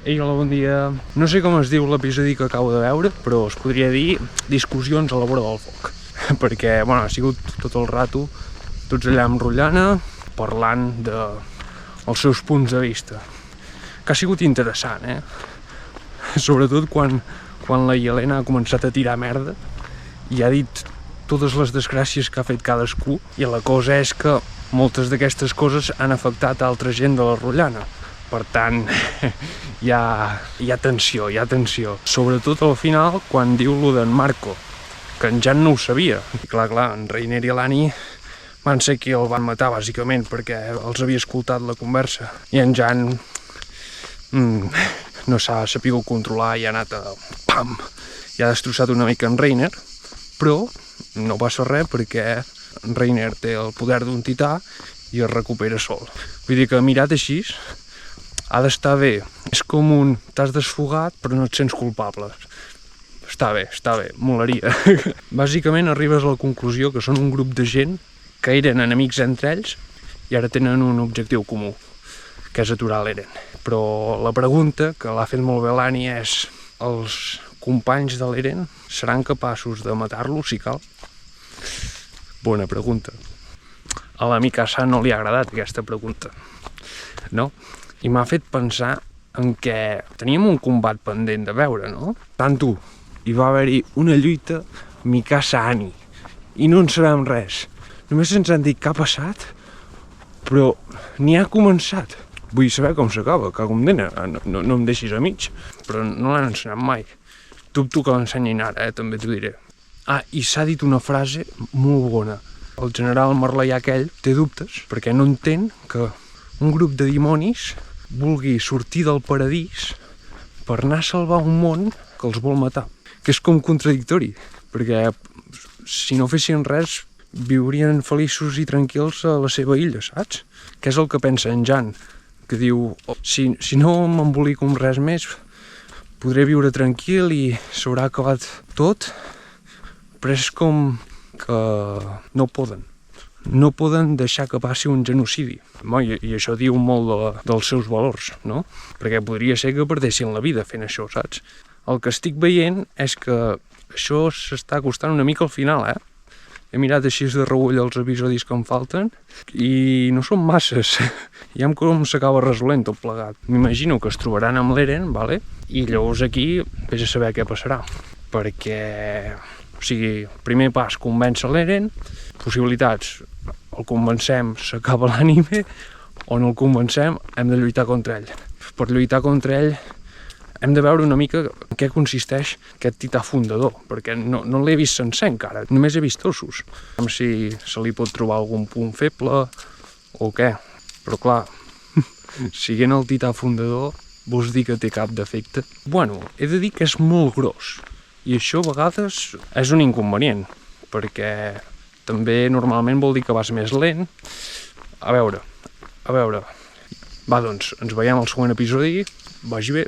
Ei, hola, bon dia. No sé com es diu l'episodi que acabo de veure, però es podria dir discussions a la vora del foc. Perquè, bueno, ha sigut tot el rato tots allà amb rotllana, parlant dels seus punts de vista. Que ha sigut interessant, Sobretot quan la Helena ha començat a tirar merda i ha dit totes les desgràcies que ha fet cadascú, i la cosa és que moltes d'aquestes coses han afectat a altra gent de la rotllana. Per tant, hi ha tensió. Sobretot al final, quan diu lo d'en Marco, que en Jan no ho sabia. I clar, en Reiner i l'Annie van ser qui el van matar, bàsicament, perquè els havia escoltat la conversa. I en Jan no s'ha sapigut controlar i ha anat a... pam! I ha destrossat una mica en Reiner, però no passa res perquè Reiner té el poder d'un tità i es recupera sol. Vull dir que mirat així ha d'estar bé. És com un t'has desfogat però no et sents culpable. Està bé, molaria. Bàsicament arribes a la conclusió que són un grup de gent que eren enemics entre ells i ara tenen un objectiu comú, que és aturar l'Eren. Però la pregunta, que l'ha fet molt bé l'Annie, és: els companys de l'Eren seran capaços de matar-lo si cal? Bona pregunta. A l'amic Asa no li ha agradat aquesta pregunta, no? I m'ha fet pensar en què teníem un combat pendent de veure, no? Tanto, hi va haver-hi una lluita Mikasa-Annie, i no en sabem res. Només ens han dit què ha passat, però ni ha començat. Vull saber com s'acaba, que com dena, no em deixis a mig, però no l'han ensenyat mai. Dubto que l'ensenyin ara, també t'ho diré. Ah, i s'ha dit una frase molt bona. El general marlaià aquell té dubtes, perquè no entén que un grup de dimonis vulgui sortir del paradís per anar a salvar un món que els vol matar. Que és com contradictori, perquè si no fessin res viurien feliços i tranquils a la seva illa, saps? Que és el que pensa en Jan, que diu: si no m'embolico amb res més, podré viure tranquil i s'haurà acabat tot, però és com que no poden. No poden deixar que passi un genocidi. I això diu molt dels seus valors, no? Perquè podria ser que perdessin la vida fent això, saps? El que estic veient és que això s'està acostant una mica al final, He mirat així de reull els episodis que em falten i no són masses. Ja com s'acaba resolent tot plegat. M'imagino que es trobaran amb l'Eren, vale? I llavors aquí vés a saber què passarà. Perquè, o sigui, primer pas, convèncer l'Eren, possibilitats, el convencem, s'acaba l'anime, o no el convencem, hem de lluitar contra ell. Per lluitar contra ell hem de veure una mica en què consisteix aquest tità fundador, perquè no l'he vist sencer encara, només he vist ossos. Com si se li pot trobar algun punt feble o què. Però clar, siguent el tità fundador, vols dir que té cap defecte? Bueno, he de dir que és molt gros, i això a vegades és un inconvenient, perquè també normalment vol dir que vas més lent. A veure. Va, doncs, ens veiem al següent episodi. Vagi bé.